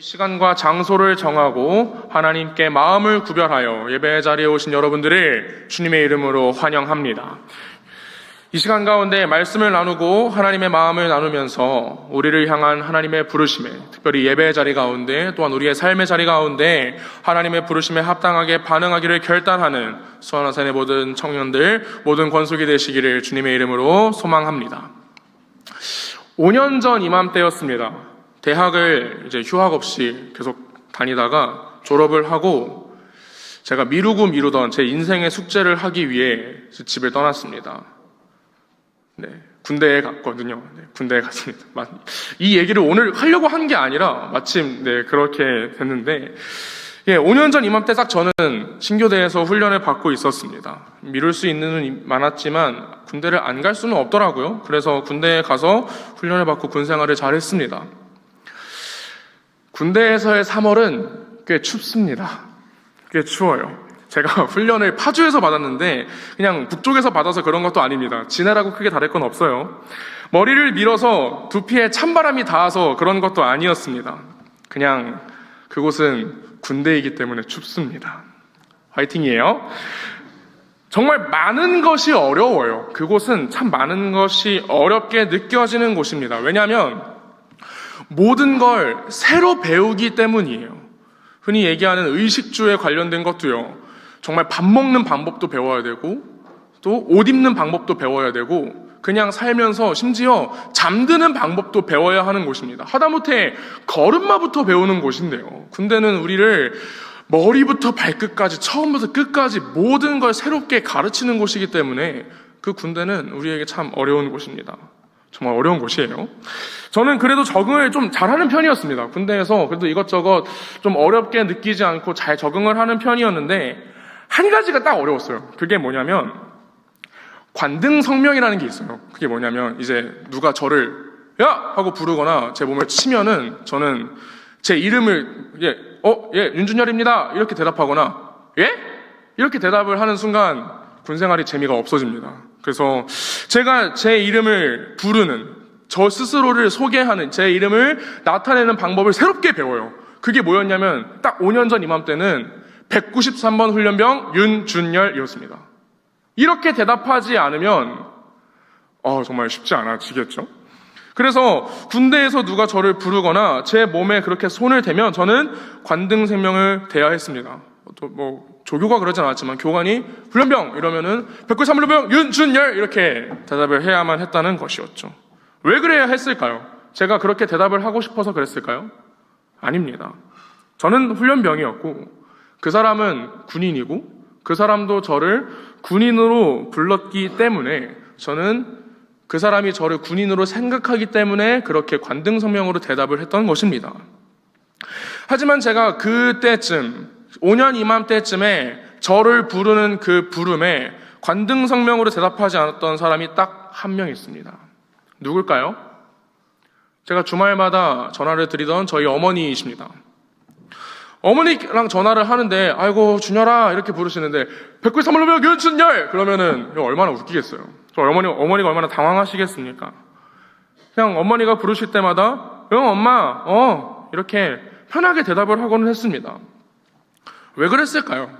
시간과 장소를 정하고 하나님께 마음을 구별하여 예배 자리에 오신 여러분들을 주님의 이름으로 환영합니다. 이 시간 가운데 말씀을 나누고 하나님의 마음을 나누면서 우리를 향한 하나님의 부르심에, 특별히 예배 자리 가운데 또한 우리의 삶의 자리 가운데 하나님의 부르심에 합당하게 반응하기를 결단하는 수원화산의 모든 청년들, 모든 권속이 되시기를 주님의 이름으로 소망합니다. 5년 전 이맘때였습니다. 대학을 이제 휴학 없이 계속 다니다가 졸업을 하고 제가 미루던 제 인생의 숙제를 하기 위해 집을 떠났습니다. 네, 군대에 갔거든요. 네, 군대에 갔습니다. 이 얘기를 오늘 하려고 한 게 아니라 마침 그렇게 됐는데 5년 전 이맘때 딱 저는 신교대에서 훈련을 받고 있었습니다. 미룰 수 있는 건 많았지만 군대를 안 갈 수는 없더라고요. 그래서 군대에 가서 훈련을 받고 군 생활을 잘 했습니다. 군대에서의 3월은 꽤 춥습니다. 꽤 추워요. 제가 훈련을 파주에서 받았는데 그냥 북쪽에서 받아서 그런 것도 아닙니다. 지내라고 크게 다를 건 없어요. 머리를 밀어서 두피에 찬바람이 닿아서 그런 것도 아니었습니다. 그냥 그곳은 군대이기 때문에 춥습니다. 화이팅이에요. 정말 많은 것이 어려워요. 그곳은 참 많은 것이 어렵게 느껴지는 곳입니다. 왜냐하면 모든 걸 새로 배우기 때문이에요. 흔히 얘기하는 의식주에 관련된 것도요. 정말 밥 먹는 방법도 배워야 되고 또 옷 입는 방법도 배워야 되고 그냥 살면서 심지어 잠드는 방법도 배워야 하는 곳입니다. 하다못해 걸음마부터 배우는 곳인데요. 군대는 우리를 머리부터 발끝까지 처음부터 끝까지 모든 걸 새롭게 가르치는 곳이기 때문에 그 군대는 우리에게 참 어려운 곳입니다. 정말 어려운 곳이에요. 저는 그래도 적응을 좀 잘하는 편이었습니다. 군대에서 그래도 이것저것 좀 어렵게 느끼지 않고 잘 적응을 하는 편이었는데 한 가지가 딱 어려웠어요. 그게 뭐냐면 관등성명이라는 게 있어요. 그게 뭐냐면 이제 누가 저를 야! 하고 부르거나 제 몸을 치면은 저는 제 이름을 예, 윤준열입니다. 이렇게 대답하거나 예? 이렇게 대답을 하는 순간 군생활이 재미가 없어집니다. 그래서 제가 제 이름을 부르는, 저 스스로를 소개하는, 제 이름을 나타내는 방법을 새롭게 배워요. 그게 뭐였냐면 딱 5년 전 이맘때는 193번 훈련병 윤준열이었습니다. 이렇게 대답하지 않으면 정말 쉽지 않아지겠죠. 그래서 군대에서 누가 저를 부르거나 제 몸에 그렇게 손을 대면 저는 관등생명을 대야 했습니다. 또 조교가 그러진 않았지만 교관이 훈련병 이러면은 193훈련병 윤준열 이렇게 대답을 해야만 했다는 것이었죠. 왜 그래야 했을까요? 제가 그렇게 대답을 하고 싶어서 그랬을까요? 아닙니다. 저는 훈련병이었고 그 사람은 군인이고 그 사람도 저를 군인으로 불렀기 때문에 저는 그 사람이 저를 군인으로 생각하기 때문에 그렇게 관등성명으로 대답을 했던 것입니다. 하지만 제가 그때쯤 5년 이맘때쯤에 저를 부르는 그 부름에 관등성명으로 대답하지 않았던 사람이 딱 한 명 있습니다. 누굴까요? 제가 주말마다 전화를 드리던 저희 어머니이십니다. 어머니랑 전화를 하는데 아이고 준열아 이렇게 부르시는데 193번호병 윤준열 그러면은 얼마나 웃기겠어요. 저 어머니가 얼마나 당황하시겠습니까? 그냥 어머니가 부르실 때마다 응 엄마 이렇게 편하게 대답을 하고는 했습니다. 왜 그랬을까요?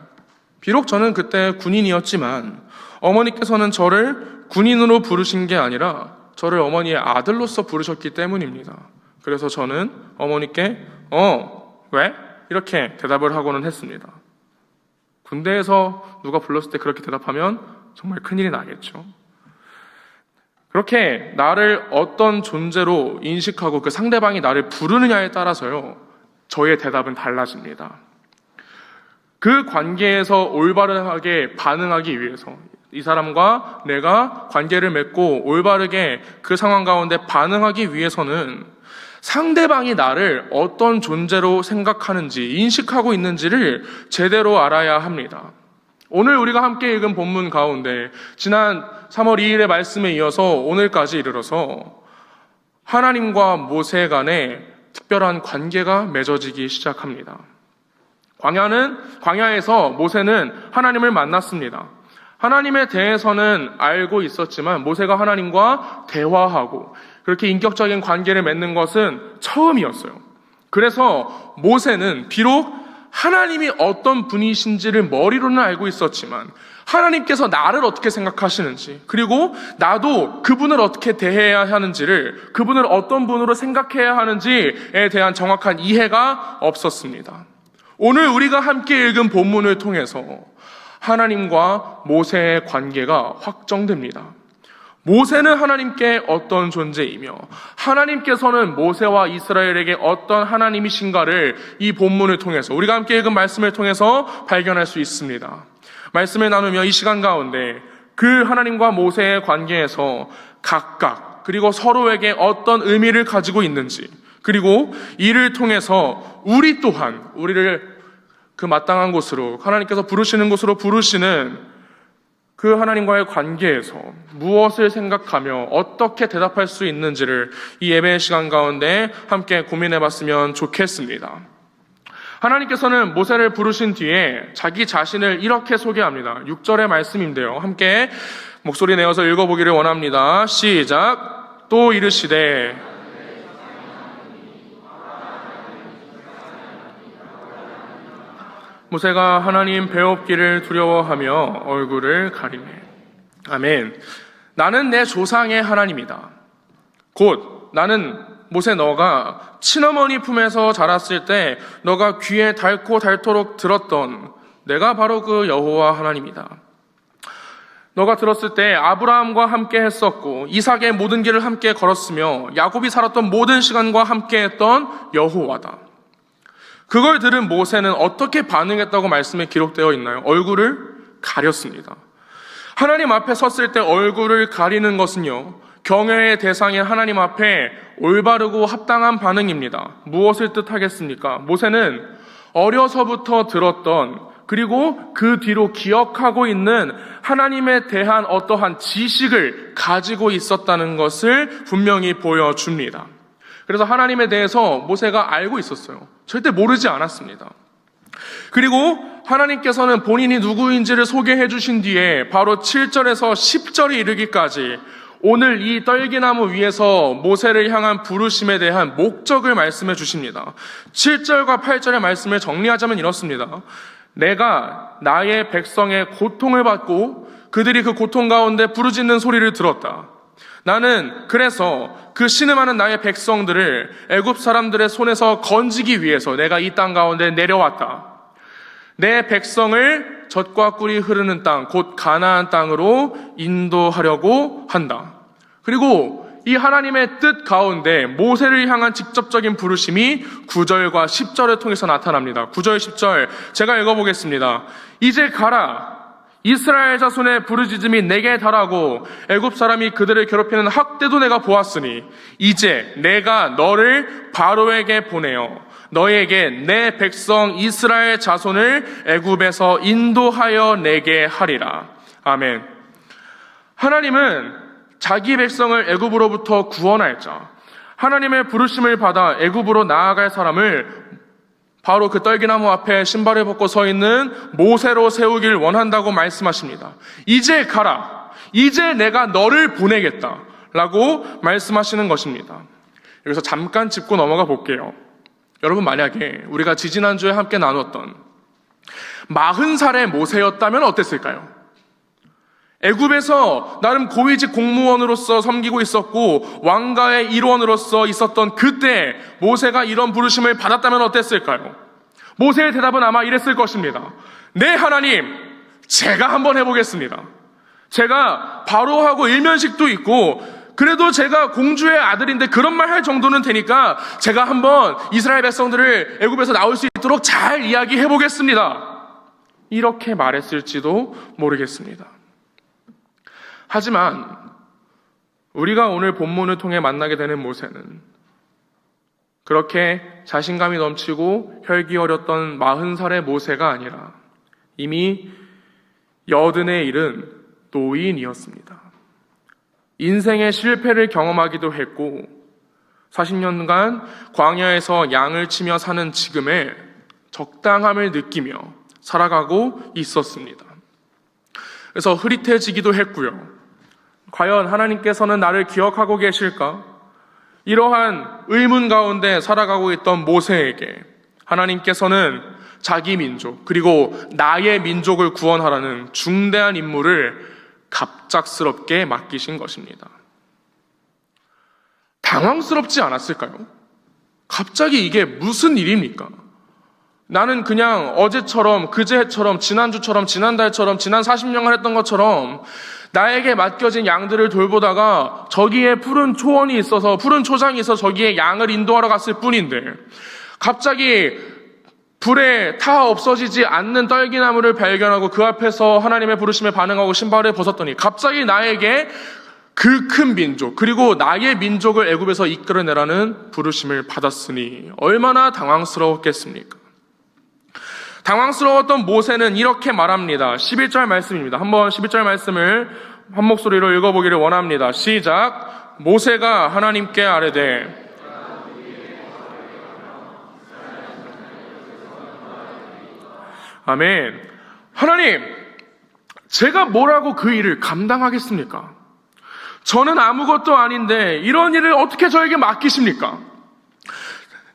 비록 저는 그때 군인이었지만 어머니께서는 저를 군인으로 부르신 게 아니라 저를 어머니의 아들로서 부르셨기 때문입니다. 그래서 저는 어머니께 왜? 이렇게 대답을 하고는 했습니다. 군대에서 누가 불렀을 때 그렇게 대답하면 정말 큰일이 나겠죠. 그렇게 나를 어떤 존재로 인식하고 그 상대방이 나를 부르느냐에 따라서요 저의 대답은 달라집니다. 그 관계에서 올바르게 반응하기 위해서 이 사람과 내가 관계를 맺고 올바르게 그 상황 가운데 반응하기 위해서는 상대방이 나를 어떤 존재로 생각하는지 인식하고 있는지를 제대로 알아야 합니다. 오늘 우리가 함께 읽은 본문 가운데 지난 3월 2일의 말씀에 이어서 오늘까지 이르러서 하나님과 모세 간에 특별한 관계가 맺어지기 시작합니다. 광야에서 모세는 하나님을 만났습니다. 하나님에 대해서는 알고 있었지만 모세가 하나님과 대화하고 그렇게 인격적인 관계를 맺는 것은 처음이었어요. 그래서 모세는 비록 하나님이 어떤 분이신지를 머리로는 알고 있었지만 하나님께서 나를 어떻게 생각하시는지, 그리고 나도 그분을 어떻게 대해야 하는지를, 그분을 어떤 분으로 생각해야 하는지에 대한 정확한 이해가 없었습니다. 오늘 우리가 함께 읽은 본문을 통해서 하나님과 모세의 관계가 확정됩니다. 모세는 하나님께 어떤 존재이며 하나님께서는 모세와 이스라엘에게 어떤 하나님이신가를 이 본문을 통해서, 우리가 함께 읽은 말씀을 통해서 발견할 수 있습니다. 말씀을 나누며 이 시간 가운데 그 하나님과 모세의 관계에서 각각, 그리고 서로에게 어떤 의미를 가지고 있는지, 그리고 이를 통해서 우리 또한 우리를 그 마땅한 곳으로, 하나님께서 부르시는 곳으로 부르시는 그 하나님과의 관계에서 무엇을 생각하며 어떻게 대답할 수 있는지를 이 예배의 시간 가운데 함께 고민해 봤으면 좋겠습니다. 하나님께서는 모세를 부르신 뒤에 자기 자신을 이렇게 소개합니다. 6절의 말씀인데요, 함께 목소리 내어서 읽어보기를 원합니다. 시작. 또 이르시되 모세가 하나님 배웁기를 두려워하며 얼굴을 가리매. 아멘. 나는 내 조상의 하나님이다. 곧 나는 모세, 너가 친어머니 품에서 자랐을 때 너가 귀에 닳고 닳도록 들었던 내가 바로 그 여호와 하나님이다. 너가 들었을 때 아브라함과 함께 했었고 이삭의 모든 길을 함께 걸었으며 야곱이 살았던 모든 시간과 함께 했던 여호와다. 그걸 들은 모세는 어떻게 반응했다고 말씀에 기록되어 있나요? 얼굴을 가렸습니다. 하나님 앞에 섰을 때 얼굴을 가리는 것은요, 경외의 대상인 하나님 앞에 올바르고 합당한 반응입니다. 무엇을 뜻하겠습니까? 모세는 어려서부터 들었던, 그리고 그 뒤로 기억하고 있는 하나님에 대한 어떠한 지식을 가지고 있었다는 것을 분명히 보여줍니다. 그래서 하나님에 대해서 모세가 알고 있었어요. 절대 모르지 않았습니다. 그리고 하나님께서는 본인이 누구인지를 소개해 주신 뒤에 바로 7절에서 10절에 이르기까지 오늘 이 떨기나무 위에서 모세를 향한 부르심에 대한 목적을 말씀해 주십니다. 7절과 8절의 말씀을 정리하자면 이렇습니다. 내가 나의 백성의 고통을 받고 그들이 그 고통 가운데 부르짖는 소리를 들었다. 나는 그래서 그 신음하는 나의 백성들을 애굽 사람들의 손에서 건지기 위해서 내가 이 땅 가운데 내려왔다. 내 백성을 젖과 꿀이 흐르는 땅, 곧 가나안 땅으로 인도하려고 한다. 그리고 이 하나님의 뜻 가운데 모세를 향한 직접적인 부르심이 9절과 10절을 통해서 나타납니다. 9절, 10절 제가 읽어보겠습니다. 이제 가라. 이스라엘 자손의 부르짖음이 내게 달하고 애굽 사람이 그들을 괴롭히는 학대도 내가 보았으니 이제 내가 너를 바로에게 보내어 너에게 내 백성 이스라엘 자손을 애굽에서 인도하여 내게 하리라. 아멘. 하나님은 자기 백성을 애굽으로부터 구원할 자, 하나님의 부르심을 받아 애굽으로 나아갈 사람을 바로 그 떨기나무 앞에 신발을 벗고 서 있는 모세로 세우길 원한다고 말씀하십니다. 이제 가라. 이제 내가 너를 보내겠다. 라고 말씀하시는 것입니다. 여기서 잠깐 짚고 넘어가 볼게요. 여러분, 만약에 우리가 지지난주에 함께 나눴던 40살의 모세였다면 어땠을까요? 애굽에서 나름 고위직 공무원으로서 섬기고 있었고 왕가의 일원으로서 있었던 그때 모세가 이런 부르심을 받았다면 어땠을까요? 모세의 대답은 아마 이랬을 것입니다. 네, 하나님, 제가 한번 해보겠습니다. 제가 바로하고 일면식도 있고 그래도 제가 공주의 아들인데 그런 말 할 정도는 되니까 제가 한번 이스라엘 백성들을 애굽에서 나올 수 있도록 잘 이야기해 보겠습니다. 이렇게 말했을지도 모르겠습니다. 하지만 우리가 오늘 본문을 통해 만나게 되는 모세는 그렇게 자신감이 넘치고 혈기 어렸던 40살의 모세가 아니라 이미 80에 이른 노인이었습니다. 인생의 실패를 경험하기도 했고 40년간 광야에서 양을 치며 사는 지금의 적당함을 느끼며 살아가고 있었습니다. 그래서 흐릿해지기도 했고요. 과연 하나님께서는 나를 기억하고 계실까? 이러한 의문 가운데 살아가고 있던 모세에게 하나님께서는 자기 민족, 그리고 나의 민족을 구원하라는 중대한 임무를 갑작스럽게 맡기신 것입니다. 당황스럽지 않았을까요? 갑자기 이게 무슨 일입니까? 나는 그냥 어제처럼, 그제처럼, 지난주처럼, 지난달처럼, 지난 40년간 했던 것처럼 나에게 맡겨진 양들을 돌보다가 저기에 푸른 초원이 있어서, 푸른 초장이 있어서 저기에 양을 인도하러 갔을 뿐인데 갑자기 불에 타 없어지지 않는 떨기나무를 발견하고 그 앞에서 하나님의 부르심에 반응하고 신발을 벗었더니 갑자기 나에게 그 큰 민족, 그리고 나의 민족을 애굽에서 이끌어내라는 부르심을 받았으니 얼마나 당황스러웠겠습니까? 당황스러웠던 모세는 이렇게 말합니다. 11절 말씀입니다. 한번 11절 말씀을 한 목소리로 읽어보기를 원합니다. 시작. 모세가 하나님께 아뢰되 아멘. 하나님, 제가 뭐라고 그 일을 감당하겠습니까? 저는 아무것도 아닌데 이런 일을 어떻게 저에게 맡기십니까?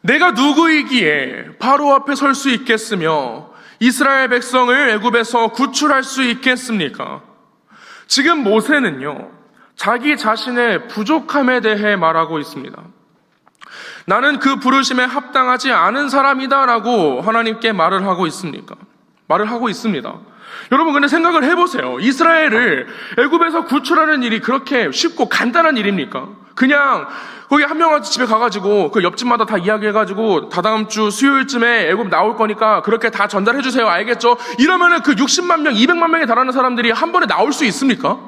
내가 누구이기에 바로 앞에 설 수 있겠으며 이스라엘 백성을 애굽에서 구출할 수 있겠습니까? 지금 모세는요, 자기 자신의 부족함에 대해 말하고 있습니다. 나는 그 부르심에 합당하지 않은 사람이다라고 하나님께 말을 하고 있습니다. 여러분, 근데 생각을 해보세요. 이스라엘을 애굽에서 구출하는 일이 그렇게 쉽고 간단한 일입니까? 그냥 거기 한 명한테 집에 가가지고 그 옆집마다 다 이야기해가지고 다다음 주 수요일쯤에 애굽 나올 거니까 그렇게 다 전달해주세요. 알겠죠? 이러면은 그 60만 명, 200만 명에 달하는 사람들이 한 번에 나올 수 있습니까?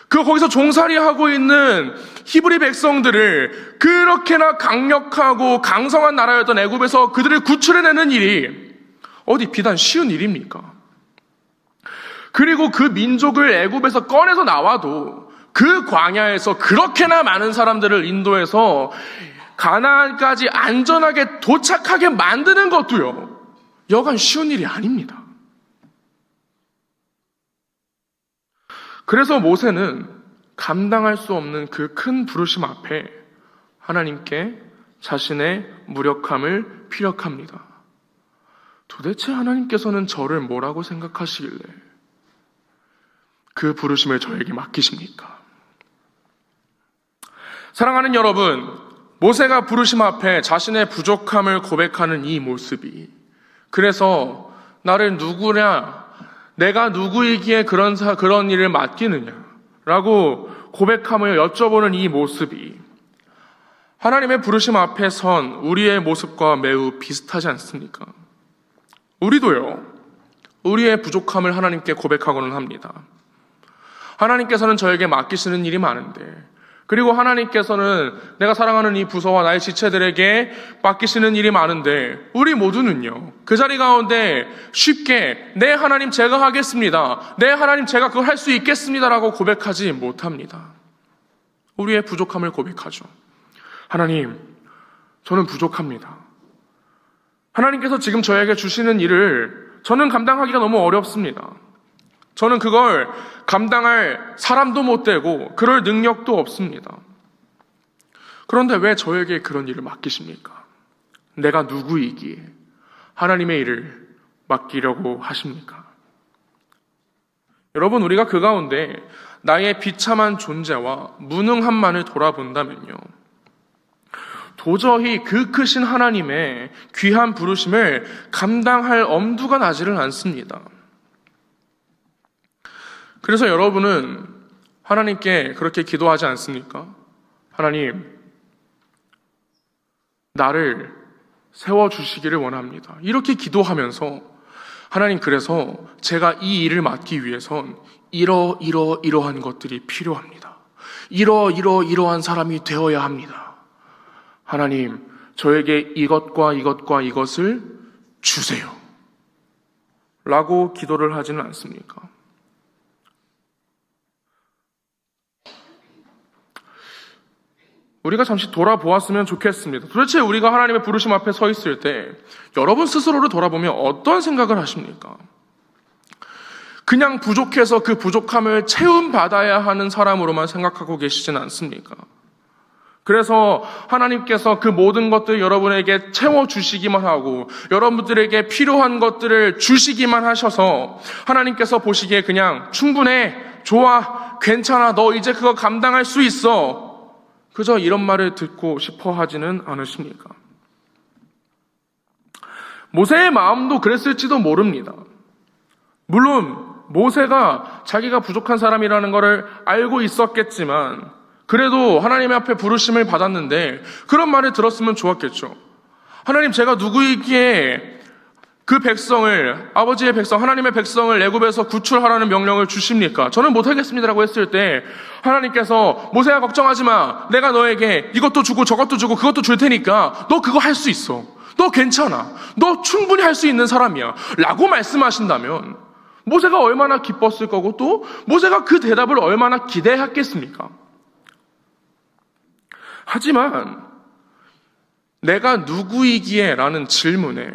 거기서 종살이하고 있는 히브리 백성들을 그렇게나 강력하고 강성한 나라였던 애굽에서 그들을 구출해내는 일이 어디 비단 쉬운 일입니까? 그리고 그 민족을 애굽에서 꺼내서 나와도 그 광야에서 그렇게나 많은 사람들을 인도해서 가나안까지 안전하게 도착하게 만드는 것도요, 여간 쉬운 일이 아닙니다. 그래서 모세는 감당할 수 없는 그 큰 부르심 앞에 하나님께 자신의 무력함을 피력합니다. 도대체 하나님께서는 저를 뭐라고 생각하시길래 그 부르심을 저에게 맡기십니까? 사랑하는 여러분, 모세가 부르심 앞에 자신의 부족함을 고백하는 이 모습이, 그래서 나를 누구냐, 내가 누구이기에 그런 일을 맡기느냐라고 고백하며 여쭤보는 이 모습이 하나님의 부르심 앞에 선 우리의 모습과 매우 비슷하지 않습니까? 우리도요, 우리의 부족함을 하나님께 고백하고는 합니다. 하나님께서는 저에게 맡기시는 일이 많은데, 그리고 하나님께서는 내가 사랑하는 이 부서와 나의 지체들에게 맡기시는 일이 많은데, 우리 모두는요, 그 자리 가운데 쉽게 네 하나님 제가 하겠습니다, 네 하나님 제가 그걸 할 수 있겠습니다라고 고백하지 못합니다. 우리의 부족함을 고백하죠. 하나님, 저는 부족합니다. 하나님께서 지금 저에게 주시는 일을 저는 감당하기가 너무 어렵습니다. 저는 그걸 감당할 사람도 못 되고 그럴 능력도 없습니다. 그런데 왜 저에게 그런 일을 맡기십니까? 내가 누구이기에 하나님의 일을 맡기려고 하십니까? 여러분, 우리가 그 가운데 나의 비참한 존재와 무능함만을 돌아본다면요, 도저히 그 크신 하나님의 귀한 부르심을 감당할 엄두가 나지를 않습니다. 그래서 여러분은 하나님께 그렇게 기도하지 않습니까? 하나님, 나를 세워주시기를 원합니다. 이렇게 기도하면서 하나님, 그래서 제가 이 일을 맡기 위해선 이러한 것들이 필요합니다. 이러한 사람이 되어야 합니다. 하나님, 저에게 이것과 이것을 주세요. 라고 기도를 하지는 않습니까? 우리가 잠시 돌아보았으면 좋겠습니다. 도대체 우리가 하나님의 부르심 앞에 서 있을 때 여러분 스스로를 돌아보면 어떤 생각을 하십니까? 그냥 부족해서 그 부족함을 채움받아야 하는 사람으로만 생각하고 계시지는 않습니까? 그래서 하나님께서 그 모든 것들 여러분에게 채워주시기만 하고 여러분들에게 필요한 것들을 주시기만 하셔서 하나님께서 보시기에 그냥 충분해, 좋아, 괜찮아, 너 이제 그거 감당할 수 있어, 그저 이런 말을 듣고 싶어 하지는 않으십니까? 모세의 마음도 그랬을지도 모릅니다. 물론 모세가 자기가 부족한 사람이라는 것을 알고 있었겠지만 그래도 하나님의 앞에 부르심을 받았는데 그런 말을 들었으면 좋았겠죠. 하나님, 제가 누구이기에 그 백성을, 아버지의 백성, 하나님의 백성을 애굽에서 구출하라는 명령을 주십니까? 저는 못하겠습니다라고 했을 때 하나님께서 모세야 걱정하지 마, 내가 너에게 이것도 주고 저것도 주고 그것도 줄 테니까 너 그거 할 수 있어, 너 괜찮아, 너 충분히 할 수 있는 사람이야 라고 말씀하신다면 모세가 얼마나 기뻤을 거고 또 모세가 그 대답을 얼마나 기대했겠습니까? 하지만 내가 누구이기에? 라는 질문에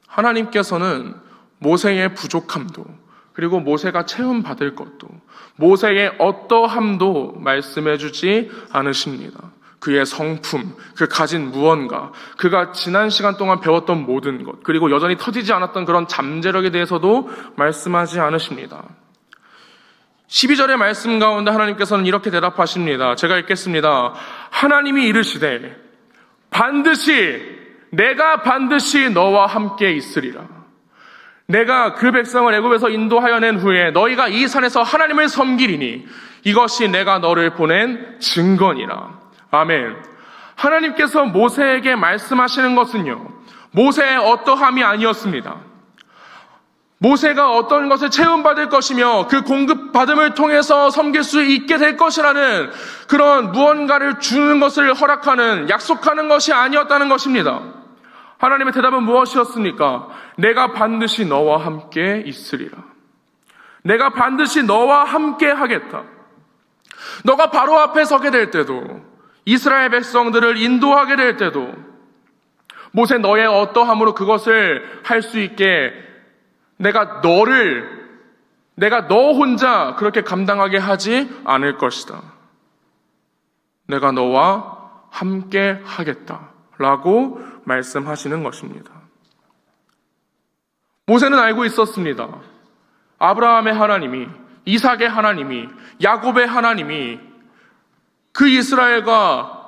하나님께서는 모세의 부족함도 그리고 모세가 체험받을 것도 모세의 어떠함도 말씀해 주지 않으십니다. 그의 성품, 그 가진 무언가, 그가 지난 시간 동안 배웠던 모든 것, 그리고 여전히 터지지 않았던 그런 잠재력에 대해서도 말씀하지 않으십니다. 12절의 말씀 가운데 하나님께서는 이렇게 대답하십니다. 제가 읽겠습니다. 하나님이 이르시되 내가 반드시 너와 함께 있으리라. 내가 그 백성을 애굽에서 인도하여 낸 후에 너희가 이 산에서 하나님을 섬기리니 이것이 내가 너를 보낸 증거니라. 아멘. 하나님께서 모세에게 말씀하시는 것은요, 모세의 어떠함이 아니었습니다. 모세가 어떤 것을 체험받을 것이며 그 공급받음을 통해서 섬길 수 있게 될 것이라는 그런 무언가를 주는 것을 허락하는, 약속하는 것이 아니었다는 것입니다. 하나님의 대답은 무엇이었습니까? 내가 반드시 너와 함께 있으리라. 내가 반드시 너와 함께 하겠다. 너가 바로 앞에 서게 될 때도, 이스라엘 백성들을 인도하게 될 때도 모세 너의 어떠함으로 그것을 할 수 있게 내가 너 혼자 그렇게 감당하게 하지 않을 것이다. 내가 너와 함께 하겠다 라고 말씀하시는 것입니다. 모세는 알고 있었습니다. 아브라함의 하나님이, 이삭의 하나님이, 야곱의 하나님이 그 이스라엘과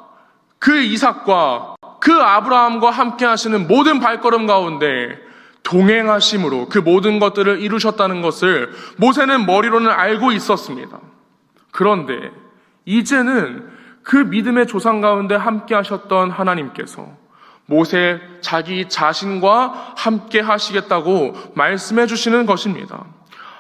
그 이삭과 그 아브라함과 함께 하시는 모든 발걸음 가운데 동행하심으로 그 모든 것들을 이루셨다는 것을 모세는 머리로는 알고 있었습니다. 그런데 이제는 그 믿음의 조상 가운데 함께 하셨던 하나님께서 모세 자기 자신과 함께 하시겠다고 말씀해 주시는 것입니다.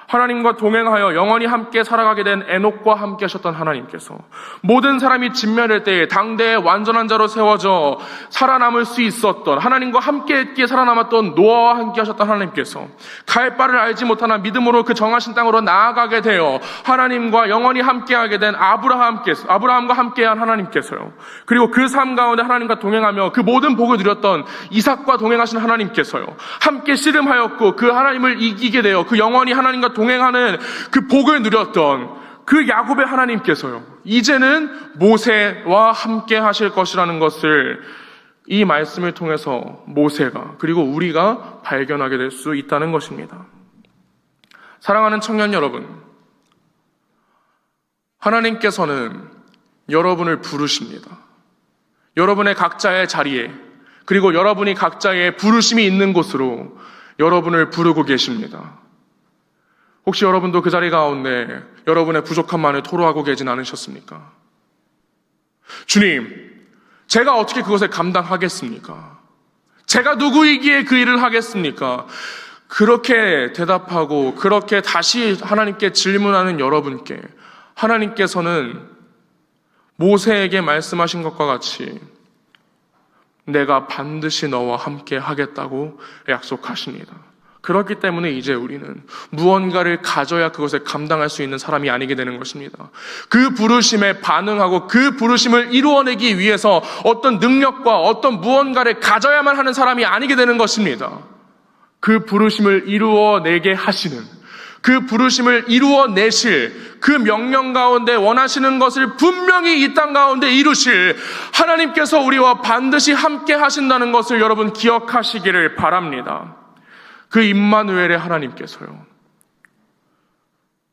하나님과 동행하여 영원히 함께 살아가게 된 에녹과 함께 하셨던 하나님께서 모든 사람이 진멸할 때에 당대의 완전한 자로 세워져 살아남을 수 있었던, 하나님과 함께 있기에 살아남았던 노아와 함께 하셨던 하나님께서 갈 바를 알지 못하나 믿음으로 그 정하신 땅으로 나아가게 되어 하나님과 영원히 함께하게 된 아브라함과 함께한 하나님께서요, 그리고 그 삶 가운데 하나님과 동행하며 그 모든 복을 누렸던 이삭과 동행하신 하나님께서요, 함께 씨름하였고 그 하나님을 이기게 되어 그 영원히 하나님과 동행하는 그 복을 누렸던 그 야곱의 하나님께서요, 이제는 모세와 함께 하실 것이라는 것을 이 말씀을 통해서 모세가, 그리고 우리가 발견하게 될 수 있다는 것입니다. 사랑하는 청년 여러분, 하나님께서는 여러분을 부르십니다. 여러분의 각자의 자리에, 그리고 여러분이 각자의 부르심이 있는 곳으로 여러분을 부르고 계십니다. 혹시 여러분도 그 자리 가운데 여러분의 부족함만을 토로하고 계진 않으셨습니까? 주님, 제가 어떻게 그것을 감당하겠습니까? 제가 누구이기에 그 일을 하겠습니까? 그렇게 대답하고 그렇게 다시 하나님께 질문하는 여러분께 하나님께서는 모세에게 말씀하신 것과 같이 내가 반드시 너와 함께 하겠다고 약속하십니다. 그렇기 때문에 이제 우리는 무언가를 가져야 그것을 감당할 수 있는 사람이 아니게 되는 것입니다. 그 부르심에 반응하고 그 부르심을 이루어내기 위해서 어떤 능력과 어떤 무언가를 가져야만 하는 사람이 아니게 되는 것입니다. 그 부르심을 이루어내게 하시는, 그 부르심을 이루어내실, 그 명령 가운데 원하시는 것을 분명히 이 땅 가운데 이루실 하나님께서 우리와 반드시 함께 하신다는 것을 여러분 기억하시기를 바랍니다. 그 임마누엘의 하나님께서요,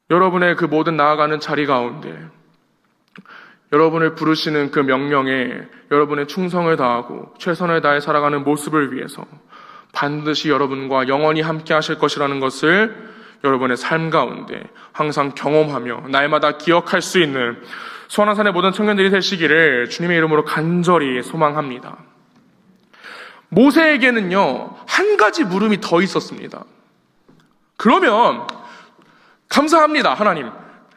여러분의 그 모든 나아가는 자리 가운데 여러분을 부르시는 그 명령에 여러분의 충성을 다하고 최선을 다해 살아가는 모습을 위해서 반드시 여러분과 영원히 함께 하실 것이라는 것을 여러분의 삶 가운데 항상 경험하며 날마다 기억할 수 있는 수원한산의 모든 청년들이 되시기를 주님의 이름으로 간절히 소망합니다. 모세에게는요, 한 가지 물음이 더 있었습니다. 그러면 감사합니다, 하나님.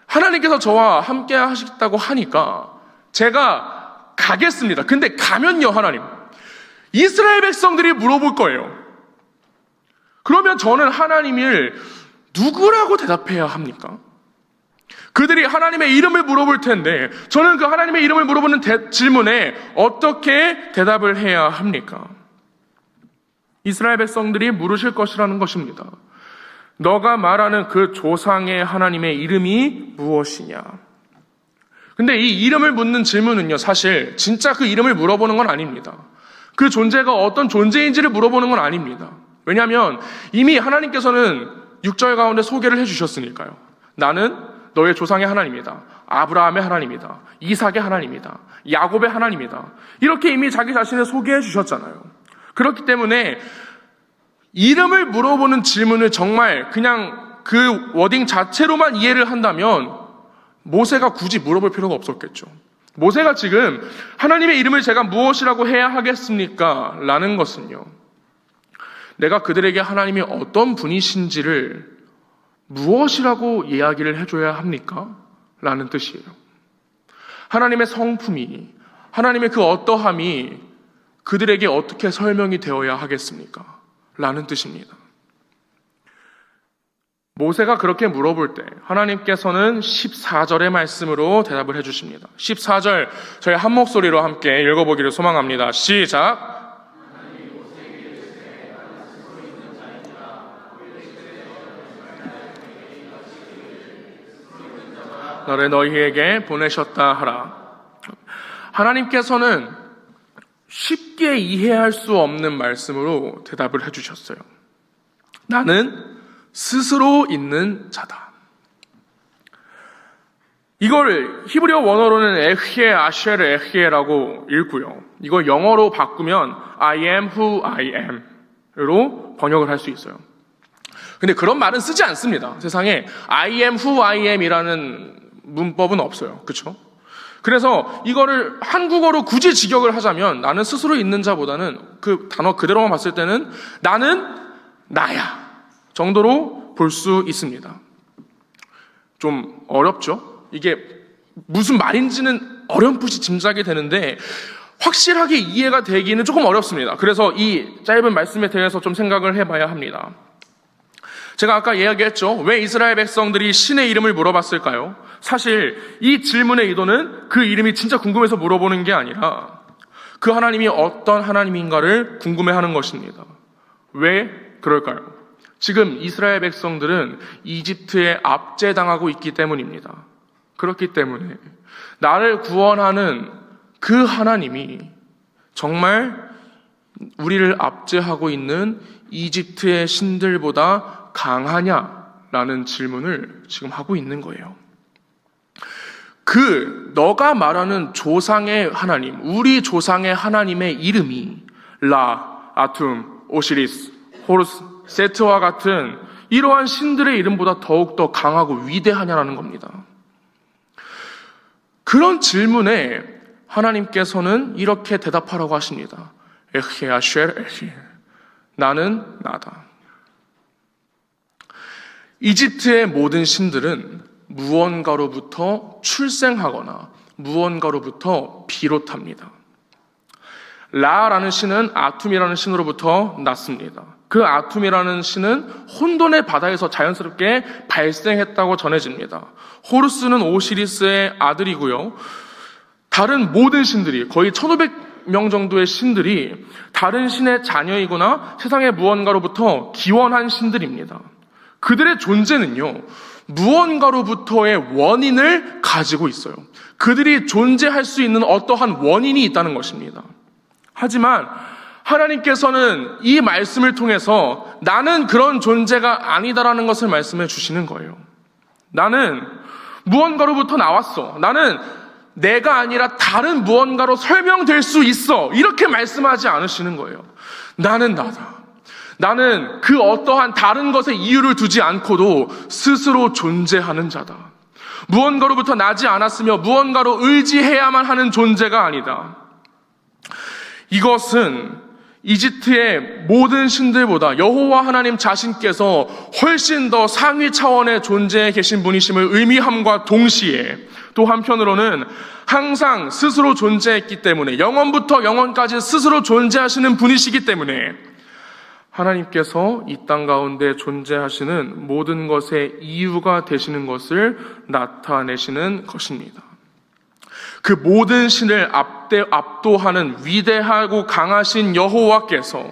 하나님께서 저와 함께 하시겠다고 하니까 제가 가겠습니다. 근데 가면요, 하나님, 이스라엘 백성들이 물어볼 거예요. 그러면 저는 하나님을 누구라고 대답해야 합니까? 그들이 하나님의 이름을 물어볼 텐데 저는 그 하나님의 이름을 물어보는 질문에 어떻게 대답을 해야 합니까? 이스라엘 백성들이 물으실 것이라는 것입니다. 너가 말하는 그 조상의 하나님의 이름이 무엇이냐? 근데 이 이름을 묻는 질문은요, 사실 진짜 그 이름을 물어보는 건 아닙니다. 그 존재가 어떤 존재인지를 물어보는 건 아닙니다. 왜냐하면 이미 하나님께서는 6절 가운데 소개를 해주셨으니까요. 나는 너의 조상의 하나님이다. 아브라함의 하나님이다. 이삭의 하나님이다. 야곱의 하나님이다. 이렇게 이미 자기 자신을 소개해 주셨잖아요. 그렇기 때문에 이름을 물어보는 질문을 정말 그냥 그 워딩 자체로만 이해를 한다면 모세가 굳이 물어볼 필요가 없었겠죠. 모세가 지금 하나님의 이름을 제가 무엇이라고 해야 하겠습니까? 라는 것은요, 내가 그들에게 하나님이 어떤 분이신지를 무엇이라고 이야기를 해줘야 합니까? 라는 뜻이에요. 하나님의 성품이, 하나님의 그 어떠함이 그들에게 어떻게 설명이 되어야 하겠습니까? 라는 뜻입니다. 모세가 그렇게 물어볼 때 하나님께서는 14절의 말씀으로 대답을 해주십니다. 14절 저희 한 목소리로 함께 읽어보기를 소망합니다. 시작! 너를 너희에게 보내셨다 하라. 하나님께서는 쉽게 이해할 수 없는 말씀으로 대답을 해주셨어요. 나는 스스로 있는 자다. 이걸 히브리어 원어로는 에히에 아쉐르 에히에라고 읽고요. 이걸 영어로 바꾸면 I am who I am으로 번역을 할 수 있어요. 근데 그런 말은 쓰지 않습니다. 세상에 I am who I am이라는 문법은 없어요. 그렇죠? 그래서 이거를 한국어로 굳이 직역을 하자면 나는 스스로 있는 자보다는 그 단어 그대로만 봤을 때는 나는 나야 정도로 볼 수 있습니다. 좀 어렵죠? 이게 무슨 말인지는 어렴풋이 짐작이 되는데 확실하게 이해가 되기는 조금 어렵습니다. 그래서 이 짧은 말씀에 대해서 좀 생각을 해봐야 합니다. 제가 아까 이야기했죠. 왜 이스라엘 백성들이 신의 이름을 물어봤을까요? 사실 이 질문의 의도는 그 이름이 진짜 궁금해서 물어보는 게 아니라 그 하나님이 어떤 하나님인가를 궁금해하는 것입니다. 왜 그럴까요? 지금 이스라엘 백성들은 이집트에 압제당하고 있기 때문입니다. 그렇기 때문에 나를 구원하는 그 하나님이 정말 우리를 압제하고 있는 이집트의 신들보다 강하냐라는 질문을 지금 하고 있는 거예요. 너가 말하는 조상의 하나님, 우리 조상의 하나님의 이름이 라, 아툼, 오시리스, 호르스, 세트와 같은 이러한 신들의 이름보다 더욱더 강하고 위대하냐라는 겁니다. 그런 질문에 하나님께서는 이렇게 대답하라고 하십니다. 에헤 아쉘 에헤, 나는 나다. 이집트의 모든 신들은 무언가로부터 출생하거나 무언가로부터 비롯합니다. 라라는 신은 아툼이라는 신으로부터 났습니다. 그 아툼이라는 신은 혼돈의 바다에서 자연스럽게 발생했다고 전해집니다. 호루스는 오시리스의 아들이고요. 다른 모든 신들이 거의 1500명 정도의 신들이 다른 신의 자녀이거나 세상의 무언가로부터 기원한 신들입니다. 그들의 존재는요, 무언가로부터의 원인을 가지고 있어요. 그들이 존재할 수 있는 어떠한 원인이 있다는 것입니다. 하지만 하나님께서는 이 말씀을 통해서 나는 그런 존재가 아니다라는 것을 말씀해 주시는 거예요. 나는 무언가로부터 나왔어. 나는 내가 아니라 다른 무언가로 설명될 수 있어. 이렇게 말씀하지 않으시는 거예요. 나는 나다. 나는 그 어떠한 다른 것에 이유를 두지 않고도 스스로 존재하는 자다. 무언가로부터 나지 않았으며 무언가로 의지해야만 하는 존재가 아니다. 이것은 이집트의 모든 신들보다 여호와 하나님 자신께서 훨씬 더 상위 차원의 존재에 계신 분이심을 의미함과 동시에 또 한편으로는 항상 스스로 존재했기 때문에 영원부터 영원까지 스스로 존재하시는 분이시기 때문에 하나님께서 이 땅 가운데 존재하시는 모든 것의 이유가 되시는 것을 나타내시는 것입니다. 그 모든 신을 압도하는 위대하고 강하신 여호와께서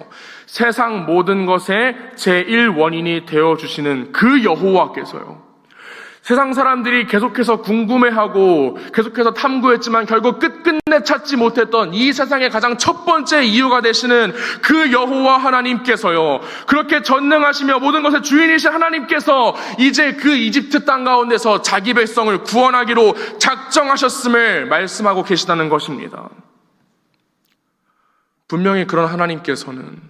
세상 모든 것의 제1원인이 되어주시는 그 여호와께서요, 세상 사람들이 계속해서 궁금해하고 계속해서 탐구했지만 결국 끝끝내 찾지 못했던 이 세상의 가장 첫 번째 이유가 되시는 그 여호와 하나님께서요, 그렇게 전능하시며 모든 것의 주인이신 하나님께서 이제 그 이집트 땅 가운데서 자기 백성을 구원하기로 작정하셨음을 말씀하고 계시다는 것입니다. 분명히 그런 하나님께서는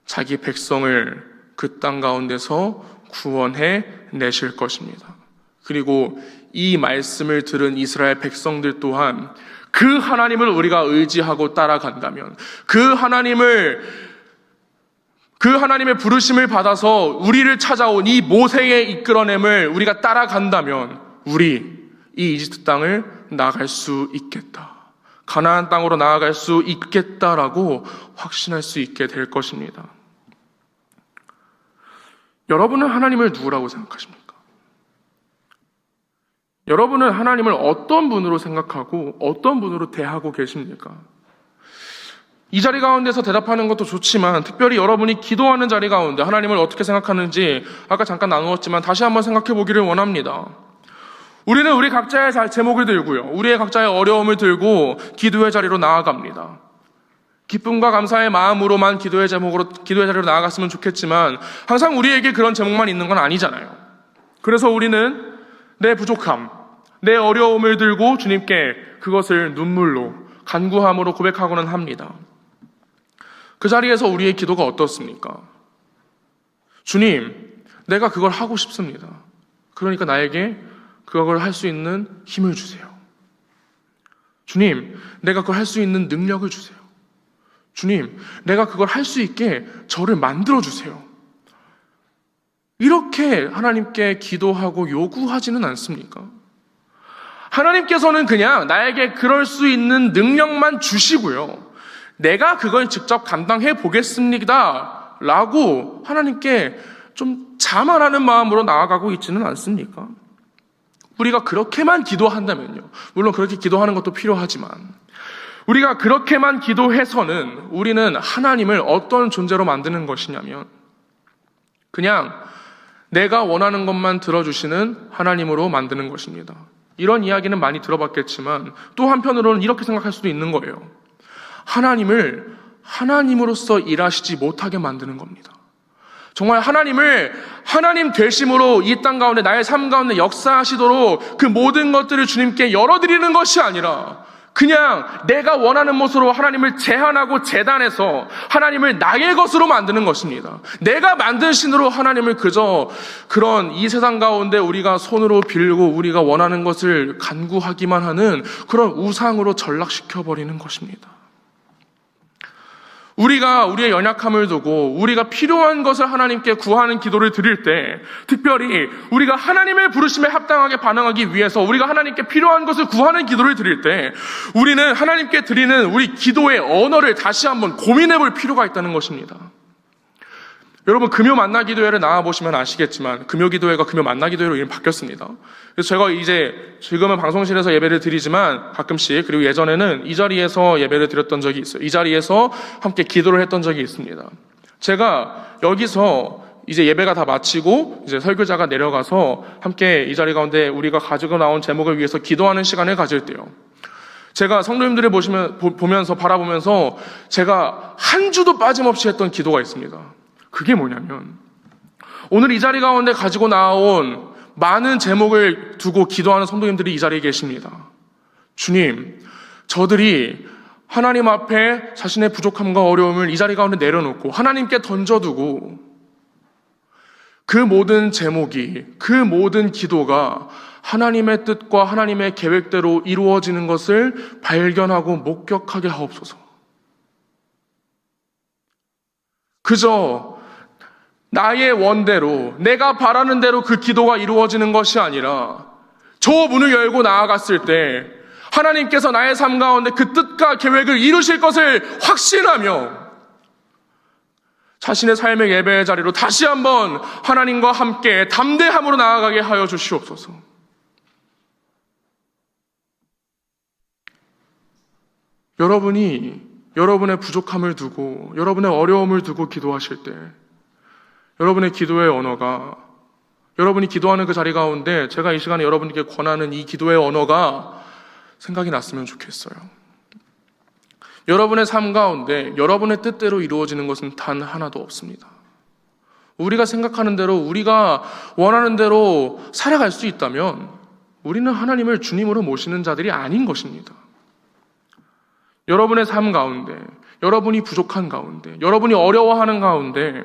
자기 백성을 그 땅 가운데서 구원해 내실 것입니다. 그리고 이 말씀을 들은 이스라엘 백성들 또한 그 하나님을 우리가 의지하고 따라간다면, 그 하나님의 부르심을 받아서 우리를 찾아온 이 모세의 이끌어냄을 우리가 따라간다면 우리 이 이집트 땅을 나아갈 수 있겠다, 가나안 땅으로 나아갈 수 있겠다라고 확신할 수 있게 될 것입니다. 여러분은 하나님을 누구라고 생각하십니까? 여러분은 하나님을 어떤 분으로 생각하고 어떤 분으로 대하고 계십니까? 이 자리 가운데서 대답하는 것도 좋지만 특별히 여러분이 기도하는 자리 가운데 하나님을 어떻게 생각하는지 아까 잠깐 나누었지만 다시 한번 생각해 보기를 원합니다. 우리는 우리 각자의 제목을 들고요, 우리의 각자의 어려움을 들고 기도의 자리로 나아갑니다. 기쁨과 감사의 마음으로만 기도의 자리로 나아갔으면 좋겠지만 항상 우리에게 그런 제목만 있는 건 아니잖아요. 그래서 우리는 내 부족함, 내 어려움을 들고 주님께 그것을 눈물로 간구함으로 고백하고는 합니다. 그 자리에서 우리의 기도가 어떻습니까? 주님, 내가 그걸 하고 싶습니다. 그러니까 나에게 그걸 할 수 있는 힘을 주세요. 주님, 내가 그걸 할 수 있는 능력을 주세요. 주님, 내가 그걸 할 수 있게 저를 만들어주세요. 이렇게 하나님께 기도하고 요구하지는 않습니까? 하나님께서는 그냥 나에게 그럴 수 있는 능력만 주시고요, 내가 그걸 직접 감당해 보겠습니다 라고 하나님께 좀 자만하는 마음으로 나아가고 있지는 않습니까? 우리가 그렇게만 기도한다면요, 물론 그렇게 기도하는 것도 필요하지만 우리가 그렇게만 기도해서는 우리는 하나님을 어떤 존재로 만드는 것이냐면 그냥 내가 원하는 것만 들어주시는 하나님으로 만드는 것입니다. 이런 이야기는 많이 들어봤겠지만 또 한편으로는 이렇게 생각할 수도 있는 거예요. 하나님을 하나님으로서 일하시지 못하게 만드는 겁니다. 정말 하나님을 하나님 되심으로 이 땅 가운데 나의 삶 가운데 역사하시도록 그 모든 것들을 주님께 열어드리는 것이 아니라 그냥 내가 원하는 모습으로 하나님을 제한하고 재단해서 하나님을 나의 것으로 만드는 것입니다. 내가 만든 신으로 하나님을 그저 그런 이 세상 가운데 우리가 손으로 빌고 우리가 원하는 것을 간구하기만 하는 그런 우상으로 전락시켜버리는 것입니다. 우리가 우리의 연약함을 두고 우리가 필요한 것을 하나님께 구하는 기도를 드릴 때, 특별히 우리가 하나님의 부르심에 합당하게 반응하기 위해서 우리가 하나님께 필요한 것을 구하는 기도를 드릴 때 우리는 하나님께 드리는 우리 기도의 언어를 다시 한번 고민해 볼 필요가 있다는 것입니다. 여러분, 금요 만나 기도회를 나와보시면 아시겠지만 금요 기도회가 금요 만나 기도회로 이름이 바뀌었습니다. 그래서 제가 지금은 방송실에서 예배를 드리지만 가끔씩, 그리고 예전에는 이 자리에서 예배를 드렸던 적이 있어요. 이 자리에서 함께 기도를 했던 적이 있습니다. 제가 여기서 이제 예배가 다 마치고 이제 설교자가 내려가서 함께 이 자리 가운데 우리가 가지고 나온 제목을 위해서 기도하는 시간을 가질 때요, 제가 성도님들을 보면서 바라보면서 제가 한 주도 빠짐없이 했던 기도가 있습니다. 그게 뭐냐면, 오늘 이 자리 가운데 가지고 나온 많은 제목을 두고 기도하는 성도님들이 이 자리에 계십니다. 주님, 저들이 하나님 앞에 자신의 부족함과 어려움을 이 자리 가운데 내려놓고 하나님께 던져두고, 그 모든 제목이, 그 모든 기도가 하나님의 뜻과 하나님의 계획대로 이루어지는 것을 발견하고 목격하게 하옵소서. 그저 나의 원대로, 내가 바라는 대로 그 기도가 이루어지는 것이 아니라 저 문을 열고 나아갔을 때 하나님께서 나의 삶 가운데 그 뜻과 계획을 이루실 것을 확신하며 자신의 삶의 예배의 자리로 다시 한번 하나님과 함께 담대함으로 나아가게 하여 주시옵소서. 여러분이 여러분의 부족함을 두고, 여러분의 어려움을 두고 기도하실 때 여러분의 기도의 언어가, 여러분이 기도하는 그 자리 가운데 제가 이 시간에 여러분께 권하는 이 기도의 언어가 생각이 났으면 좋겠어요. 여러분의 삶 가운데 여러분의 뜻대로 이루어지는 것은 단 하나도 없습니다. 우리가 생각하는 대로, 우리가 원하는 대로 살아갈 수 있다면 우리는 하나님을 주님으로 모시는 자들이 아닌 것입니다. 여러분의 삶 가운데, 여러분이 부족한 가운데, 여러분이 어려워하는 가운데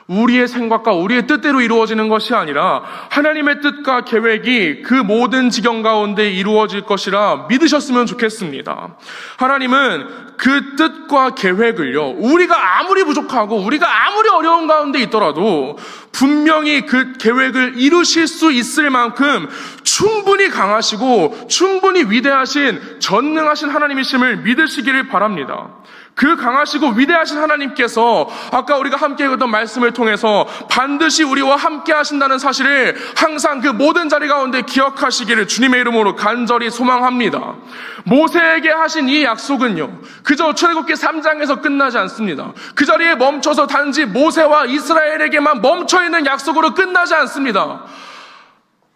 우리의 생각과 우리의 뜻대로 이루어지는 것이 아니라 하나님의 뜻과 계획이 그 모든 지경 가운데 이루어질 것이라 믿으셨으면 좋겠습니다. 하나님은 그 뜻과 계획을요, 우리가 아무리 부족하고 우리가 아무리 어려운 가운데 있더라도 분명히 그 계획을 이루실 수 있을 만큼 충분히 강하시고 충분히 위대하신, 전능하신 하나님이심을 믿으시기를 바랍니다. 그 강하시고 위대하신 하나님께서 아까 우리가 함께 읽었던 말씀을 통해서 반드시 우리와 함께 하신다는 사실을 항상 그 모든 자리 가운데 기억하시기를 주님의 이름으로 간절히 소망합니다. 모세에게 하신 이 약속은요, 그저 출애굽기 3장에서 끝나지 않습니다. 그 자리에 멈춰서 단지 모세와 이스라엘에게만 멈춰있는 약속으로 끝나지 않습니다.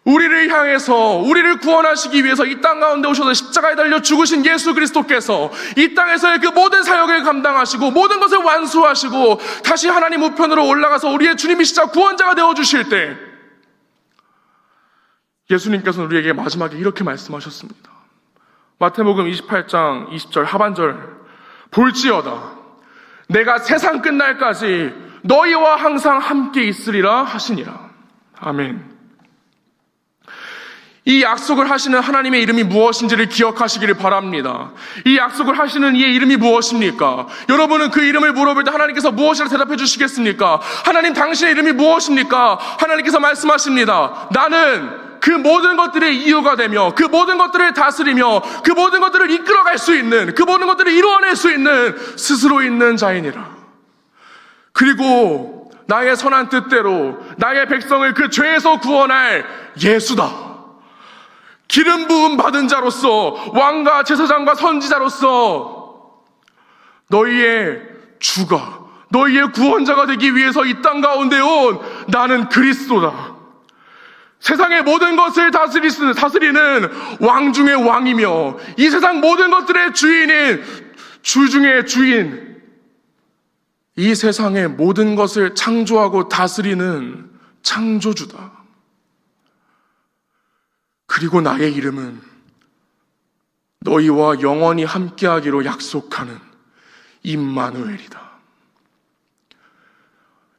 우리를 향해서, 우리를 구원하시기 위해서 이 땅 가운데 오셔서 십자가에 달려 죽으신 예수 그리스도께서 이 땅에서의 그 모든 사역을 감당하시고 모든 것을 완수하시고 다시 하나님 우편으로 올라가서 우리의 주님이시자 구원자가 되어주실 때 예수님께서는 우리에게 마지막에 이렇게 말씀하셨습니다. 마태복음 28장 20절 하반절, 볼지어다 내가 세상 끝날까지 너희와 항상 함께 있으리라 하시니라. 아멘. 이 약속을 하시는 하나님의 이름이 무엇인지를 기억하시기를 바랍니다. 이 약속을 하시는 이의 이름이 무엇입니까? 여러분은 그 이름을 물어볼 때 하나님께서 무엇이라 대답해 주시겠습니까? 하나님, 당신의 이름이 무엇입니까? 하나님께서 말씀하십니다. 나는 그 모든 것들의 이유가 되며 그 모든 것들을 다스리며 그 모든 것들을 이끌어갈 수 있는, 그 모든 것들을 이루어낼 수 있는 스스로 있는 자이니라. 그리고 나의 선한 뜻대로 나의 백성을 그 죄에서 구원할 예수다. 기름 부음 받은 자로서, 왕과 제사장과 선지자로서 너희의 주가, 너희의 구원자가 되기 위해서 이 땅 가운데 온 나는 그리스도다. 세상의 모든 것을 다스리는 왕 중의 왕이며 이 세상 모든 것들의 주인인 주 중의 주인, 이 세상의 모든 것을 창조하고 다스리는 창조주다. 그리고 나의 이름은 너희와 영원히 함께하기로 약속하는 임마누엘이다.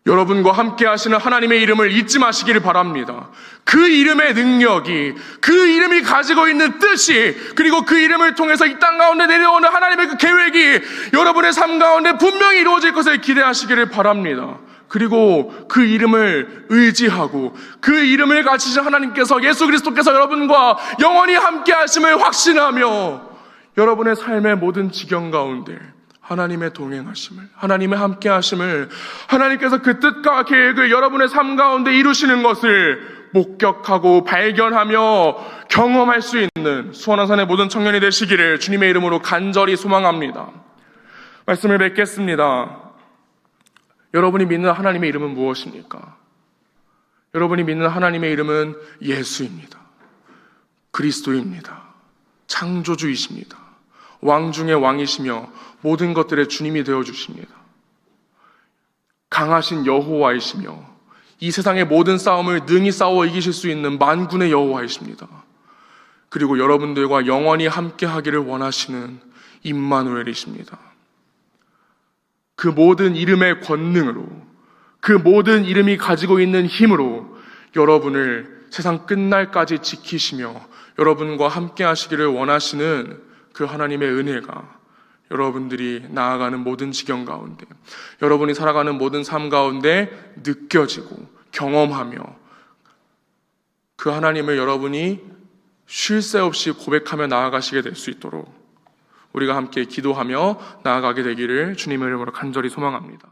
여러분과 함께 하시는 하나님의 이름을 잊지 마시기를 바랍니다. 그 이름의 능력이, 그 이름이 가지고 있는 뜻이, 그리고 그 이름을 통해서 이 땅 가운데 내려오는 하나님의 그 계획이 여러분의 삶 가운데 분명히 이루어질 것을 기대하시기를 바랍니다. 그리고 그 이름을 의지하고 그 이름을 가지신 하나님께서, 예수 그리스도께서 여러분과 영원히 함께 하심을 확신하며 여러분의 삶의 모든 지경 가운데 하나님의 동행하심을, 하나님의 함께 하심을, 하나님께서 그 뜻과 계획을 여러분의 삶 가운데 이루시는 것을 목격하고 발견하며 경험할 수 있는 수원한산의 모든 청년이 되시기를 주님의 이름으로 간절히 소망합니다. 말씀을 맺겠습니다. 여러분이 믿는 하나님의 이름은 무엇입니까? 여러분이 믿는 하나님의 이름은 예수입니다. 그리스도입니다. 창조주이십니다. 왕 중의 왕이시며 모든 것들의 주님이 되어주십니다. 강하신 여호와이시며 이 세상의 모든 싸움을 능히 싸워 이기실 수 있는 만군의 여호와이십니다. 그리고 여러분들과 영원히 함께하기를 원하시는 임마누엘이십니다. 그 모든 이름의 권능으로, 그 모든 이름이 가지고 있는 힘으로 여러분을 세상 끝날까지 지키시며 여러분과 함께 하시기를 원하시는 그 하나님의 은혜가 여러분들이 나아가는 모든 지경 가운데, 여러분이 살아가는 모든 삶 가운데 느껴지고 경험하며 그 하나님을 여러분이 쉴 새 없이 고백하며 나아가시게 될 수 있도록 우리가 함께 기도하며 나아가게 되기를 주님의 이름으로 간절히 소망합니다.